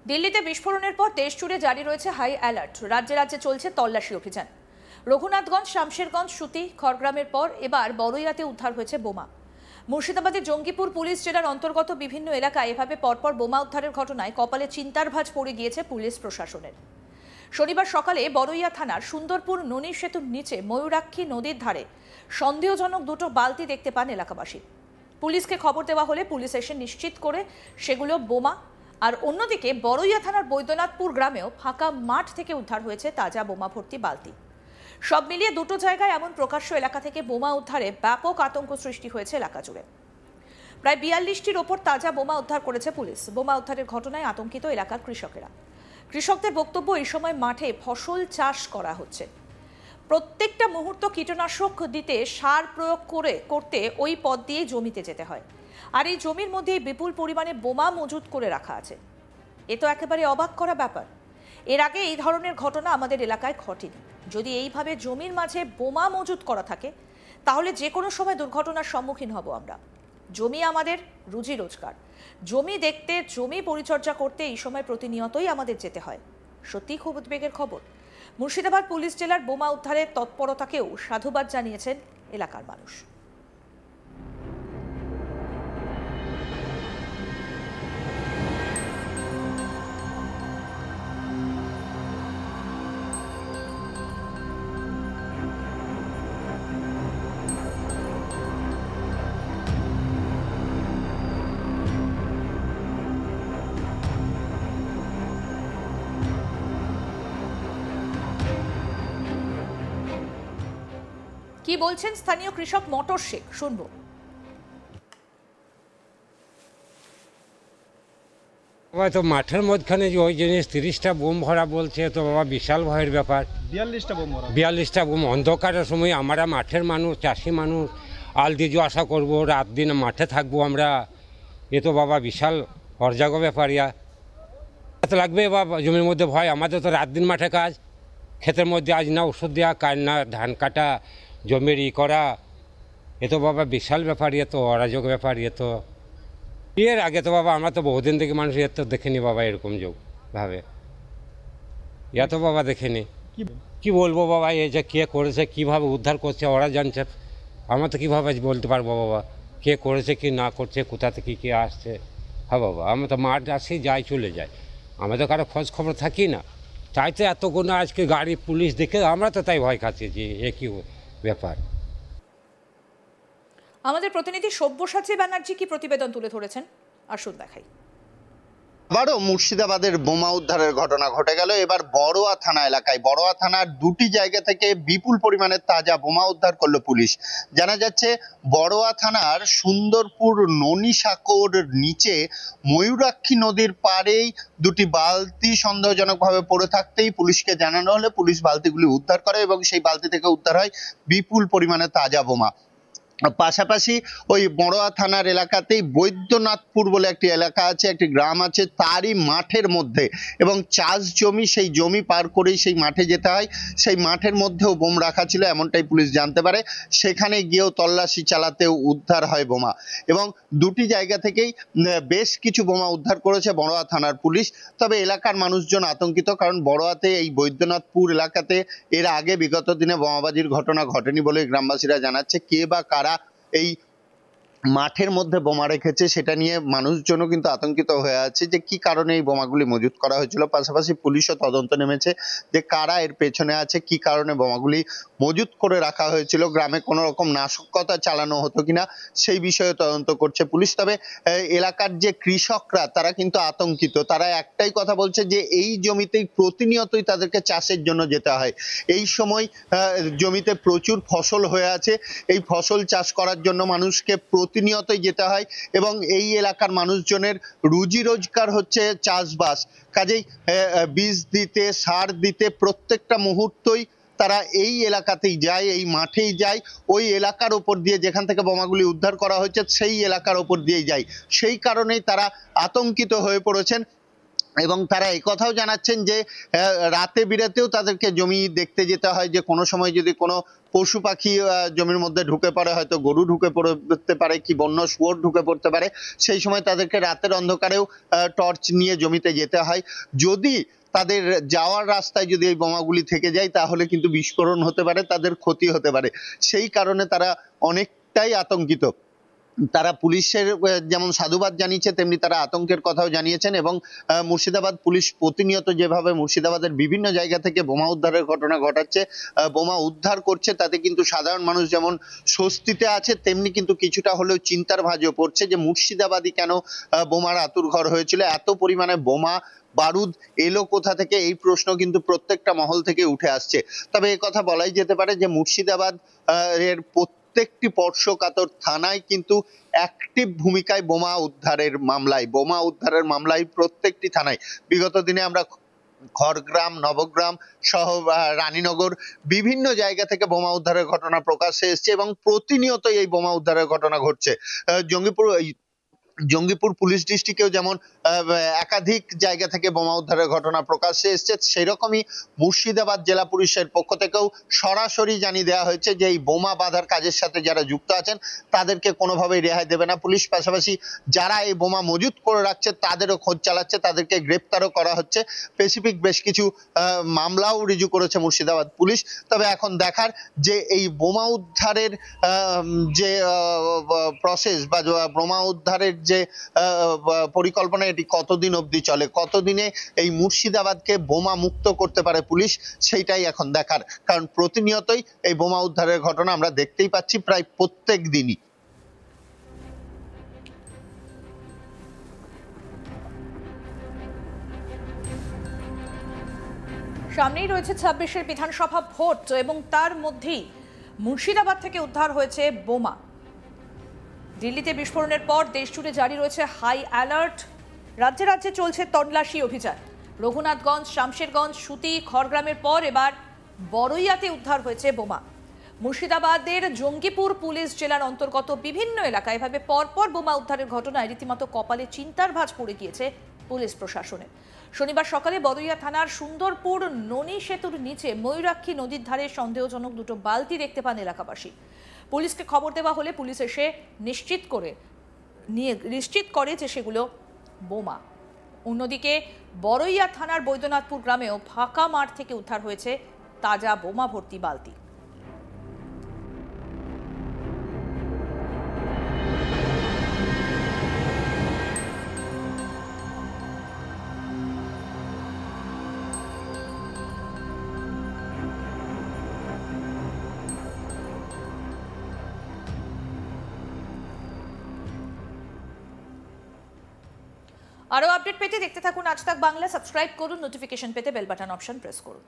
দিল্লিতে বিস্ফোরণের পর দেশ জুড়ে জারি রয়েছে হাই অ্যালার্ট। রাজ্যে রাজ্যে চলছে তল্লাশি অভিযান। রঘুনাথগঞ্জ, শামশেরগঞ্জ, সুতি, খড়গ্রামের পর এবার বড়ইয়াতে উদ্ধার হয়েছে বোমা। মুর্শিদাবাদের জঙ্গিপুর পুলিশ জেলার অন্তর্গত বিভিন্ন এলাকায় এভাবে পরপর বোমা উদ্ধারের ঘটনায় কপালে চিন্তার ভাঁজ পড়ে গিয়েছে পুলিশ প্রশাসনের। শনিবার সকালে বড়ইয়া থানার সুন্দরপুর ননী সেতুর নিচে ময়ূরাক্ষী নদীর ধারে সন্দেহজনক দুটো বালতি দেখতে পান এলাকাবাসী। পুলিশকে খবর দেওয়া হলে পুলিশ এসে নিশ্চিত করে সেগুলো বোমা। আর অন্যদিকে বড়ইয়া থানার বৈদ্যনাথপুর গ্রামেও ফাঁকা মাঠ থেকে উদ্ধার হয়েছে তাজা বোমা ভর্তি বালতি। সব মিলিয়ে দুটো জায়গায় এমন প্রকাশ্য এলাকা থেকে বোমা উদ্ধারে ব্যাপক আতঙ্ক সৃষ্টি হয়েছে এলাকা জুড়ে। প্রায় 42টির ওপর তাজা বোমা উদ্ধার করেছে পুলিশ। বোমা উদ্ধারের ঘটনায় আতঙ্কিত এলাকার কৃষকেরা। কৃষকদের বক্তব্য, এই সময় মাঠে ফসল চাষ করা হচ্ছে, প্রত্যেকটা মুহূর্ত কীটনাশক দিতে, সার প্রয়োগ করতে ওই পথ দিয়ে জমিতে যেতে হয়। আর এই জমির মধ্যে বিপুল পরিমাণে বোমা মজুত করে রাখা আছে। এ তো একেবারে অবাক করা ব্যাপার। এর আগে এই ধরনের ঘটনা আমাদের এলাকায় ঘটেনি। যদি এইভাবে জমির মাঝে বোমা মজুত করা থাকে, তাহলে যে কোনো সময় দুর্ঘটনার সম্মুখীন হব আমরা। জমি আমাদের রুজি রোজগার, জমি দেখতে, জমি পরিচর্যা করতে এই সময় প্রতিনিয়তই আমাদের যেতে হয়। সত্যি খুব উদ্বেগের খবর। মুর্শিদাবাদ পুলিশ জেলার বোমা উদ্ধারের তৎপরতাকেও সাধুবাদ জানিয়েছেন এলাকার মানুষ। কি বলছেন স্থানীয় কৃষক মোটর শেখ, শুনবো। বাবা, তো মাঠের মধ্যখানে যে ওই জিনিস 30টা বোম ভরা বলছে, তো বাবা বিশাল ভয়ের ব্যাপার। 42টা বোম অন্ধকারের সময় আমরা মাঠের মানুষ, চাষি মানুষ, আল দিয়ে যাওয়া আসা করবো, রাত দিন মাঠে থাকবো আমরা। এ তো বাবা বিশাল হরজাগ ব্যাপার। তো লাগবে বাবা, জমির মধ্যে ভয়। আমাদের তো রাত দিন মাঠে কাজ, ক্ষেতের মধ্যে আজ না ওষুধ দেওয়া, কাল না ধান কাটা, জমির করা। এ তো বাবা বিশাল ব্যাপার, এ তো অরাজক ব্যাপার। এর আগে তো বাবা আমরা তো বহুদিন থেকে মানুষ এর তো দেখিনি বাবা, এরকম যোগ ভাবে তো বাবা দেখিনি। কি বলবো বাবা, এই যে কে করেছে, কিভাবে উদ্ধার করছে ওরা জানছে। আমরা তো কীভাবে বলতে পারবো বাবা কে করেছে কি না করছে, কোথা থেকে কে আসছে। হ্যাঁ বাবা, আমরা তো মাঠ আসি, যাই চলে যাই, আমরা তো কারো খোঁজ খবর থাকি না। তাই তো এতগুলো আজকে গাড়ি পুলিশ দেখে আমরা তো তাই ভয় খাচ্ছি যে এ কী ব্যাপার। আমাদের প্রতিনিধি সব্যসাচী ব্যানার্জি কি প্রতিবেদন তুলে ধরেছেন, আসুন দেখাই। আবারও মুর্শিদাবাদের বোমা উদ্ধারের ঘটনা ঘটে গেল এবার বড়োয়া থানা এলাকায়। বড়োয়া থানার দুটি জায়গা থেকে বিপুল পরিমাণে তাজা বোমা উদ্ধার করলো পুলিশ। জানা যাচ্ছে বড়োয়া থানার সুন্দরপুর ননী সাঁকোর নিচে ময়ূরাক্ষী নদীর পাড়েই দুটি বালতি সন্দেহজনকভাবে পড়ে থাকতেই পুলিশকে জানানো হলে পুলিশ বালতিগুলি উদ্ধার করে এবং সেই বালতি থেকে উদ্ধার হয় বিপুল পরিমাণে তাজা বোমা। পাশাপাশি ওই বড়োয়া থানার এলাকাতেই বৈদ্যনাথপুর বলে একটি এলাকা আছে, একটি গ্রাম আছে, তারই মাঠের মধ্যে এবং চাষ জমি, সেই জমি পার করেই সেই মাঠে যেতে হয়। সেই মাঠের মধ্যেও বোম রাখা ছিল এমনটাই পুলিশ জানতে পারে। সেখানে গিয়েও তল্লাশি চালাতেও উদ্ধার হয় বোমা এবং দুটি জায়গা থেকেই বেশ কিছু বোমা উদ্ধার করেছে বড়োয়া থানার পুলিশ। তবে এলাকার মানুষজন আতঙ্কিত, কারণ বড়োয়াতে এই বৈদ্যনাথপুর এলাকাতে এর আগে বিগত দিনে বোমাবাজির ঘটনা ঘটেনি বলে গ্রামবাসীরা জানাচ্ছে। কে বা কারা এই মাঠের মধ্যে বোমা রেখেছে সেটা নিয়ে মানুষজনও কিন্তু আতঙ্কিত হয়ে আছে যে কি কারণে এই বোমাগুলি মজুত করা হয়েছিল। পাশাপাশি পুলিশও তদন্ত নেমেছে যে কারা এর পেছনে আছে, কি কারণে বোমাগুলি মজুত করে রাখা হয়েছিল, গ্রামে কোনো রকম নাশকতা চালানো হতো কিনা সেই বিষয়ে তদন্ত করছে পুলিশ। তবে এলাকার যে কৃষকরা তারা কিন্তু আতঙ্কিত। তারা একটাই কথা বলছে যে এই জমিতেই প্রতিনিয়তই তাদেরকে চাষের জন্য যেতে হয়। এই সময় জমিতে প্রচুর ফসল হয়ে আছে, এই ফসল চাষ করার জন্য মানুষকে প্রতিনিয়তই যেতে হয় এবং এই এলাকার মানুষজনের রুজি রোজগার হচ্ছে চাষবাস। কাজেই বীজ দিতে, সার দিতে প্রত্যেকটা মুহূর্তই তারা এই এলাকাতেই যায়, এই মাঠেই যায়, ওই এলাকার ওপর দিয়ে যেখান থেকে বোমাগুলি উদ্ধার করা হয়েছে সেই এলাকার ওপর দিয়েই যায়। সেই কারণেই তারা আতঙ্কিত হয়ে পড়েছেন এবং তারা এই কথাও জানাচ্ছেন যে রাতে বিরাতেও তাদেরকে জমি দেখতে যেতে হয়, যে কোনো সময় যদি কোনো পশু পাখি জমির মধ্যে ঢুকে পড়ে, হয়তো গরু ঢুকে পড়তে পারে কি বন্য শুয়োর ঢুকে পড়তে পারে, সেই সময় তাদেরকে রাতের অন্ধকারেও টর্চ নিয়ে জমিতে যেতে হয়। যদি তাদের যাওয়ার রাস্তায় যদি এই বোমাগুলি থেকে যায় তাহলে কিন্তু বিস্ফোরণ হতে পারে, তাদের ক্ষতি হতে পারে। সেই কারণে তারা অনেকটাই আতঙ্কিত। তারা পুলিশের যেমন সাধুবাদ জানিয়েছে, তেমনি তারা আতঙ্কের কথাও জানিয়েছেন। এবং মুর্শিদাবাদ পুলিশ প্রতিনিয়ত যেভাবে মুর্শিদাবাদের বিভিন্ন জায়গা থেকে বোমা উদ্ধারের ঘটনা ঘটাচ্ছে, বোমা উদ্ধার করছে, তাতে কিন্তু সাধারণ মানুষ যেমন স্বস্তিতে আছে, তেমনি কিন্তু কিছুটা হলেও চিন্তার ভাঁজও পড়ছে যে মুর্শিদাবাদই কেন বোমার আঁতুড়ঘর হয়েছিল, এত পরিমাণে বোমা বারুদ এলো কোথা থেকে, এই প্রশ্ন কিন্তু প্রত্যেকটা মহল থেকে উঠে আসছে। তবে এই কথা বলাই যেতে পারে যে মুর্শিদাবাদ এর প্রত্যেকটি স্পর্শকাতর থানায় কিন্তু অ্যাক্টিভ ভূমিকায় বোমা উদ্ধারের মামলায় প্রত্যেকটি থানায় বিগত দিনে আমরা খড়গ্রাম, নবগ্রাম সহ রানীনগর বিভিন্ন জায়গা থেকে বোমা উদ্ধারের ঘটনা প্রকাশ্যে এসেছে এবং প্রতিনিয়ত এই বোমা উদ্ধারের ঘটনা ঘটছে। জঙ্গিপুর পুলিশ ডিস্ট্রিক্টেও যেমন একাধিক জায়গা থেকে বোমা উদ্ধারের ঘটনা প্রকাশ্যে এসেছে, সেই রকমই মুর্শিদাবাদ জেলা পুলিশের পক্ষ থেকেও সরাসরি জানিয়ে দেওয়া হয়েছে যে এই বোমা বাঁধার কাজের সাথে যারা যুক্ত আছেন তাদেরকে কোনোভাবেই রেহাই দেবে না পুলিশ। পাশাপাশি যারা এই বোমা মজুত করে রাখছে তাদেরও খোঁজ চালাচ্ছে, তাদেরকে গ্রেপ্তারও করা হচ্ছে। স্পেসিফিক বেশ কিছু মামলাও রিজু করেছে মুর্শিদাবাদ পুলিশ। তবে এখন দেখার যে এই বোমা উদ্ধারের যে প্রসেস বা বোমা উদ্ধারের যে পরিকল্পনা, এটি কতদিন অবধি চলে, কতদিনে এই মুর্শিদাবাদকে বোমা মুক্ত করতে পারে পুলিশ, সেইটাই এখন দেখার। কারণ প্রতিনিয়তই এই বোমা উদ্ধারের ঘটনা আমরা দেখতেই পাচ্ছি প্রায় প্রত্যেক দিনই। সামনেই রয়েছে ২৬-এর বিধানসভা ভোট এবং তার মধ্যেই মুর্শিদাবাদ থেকে উদ্ধার হয়েছে বোমা। দিল্লিতে বিস্ফোরণের পর দেশ জুড়ে জারি রয়েছে হাই অ্যালার্ট। রাজ্যে রাজ্যে চলছে তল্লাশি অভিযান। রঘুনাথগঞ্জ, শামশেরগঞ্জ, সুতি, খড়গ্রামের পর এবার বড়ইয়াতে উদ্ধার হয়েছে বোমা। মুর্শিদাবাদের জঙ্গিপুর পুলিশ জেলার অন্তর্গত বিভিন্ন এলাকায় এভাবে পরপর বোমা উদ্ধারের ঘটনায় রীতিমতো কপালে চিন্তার ভাঁজ পড়ে গিয়েছে পুলিশ প্রশাসনের। শনিবার সকালে বড়ইয়া থানার সুন্দরপুর ননী সেতুর নিচে ময়ূরাক্ষী নদীর ধারে সন্দেহজনক দুটো বালতি দেখতে পান এলাকাবাসী। পুলিশকে খবর দেওয়া হলে পুলিশ এসে নিশ্চিত করে যে সেগুলো বোমা। অন্যদিকে বড়ইয়া থানার বৈদ্যনাথপুর গ্রামেও ফাঁকা মাঠ থেকে উদ্ধার হয়েছে তাজা বোমা ভর্তি বালতি। আরো আপডেট পেতে দেখতে থাকুন আজ তাক বাংলা। সাবস্ক্রাইব করুন, নোটিফিকেশন পেতে বেল বাটন অপশন প্রেস করুন।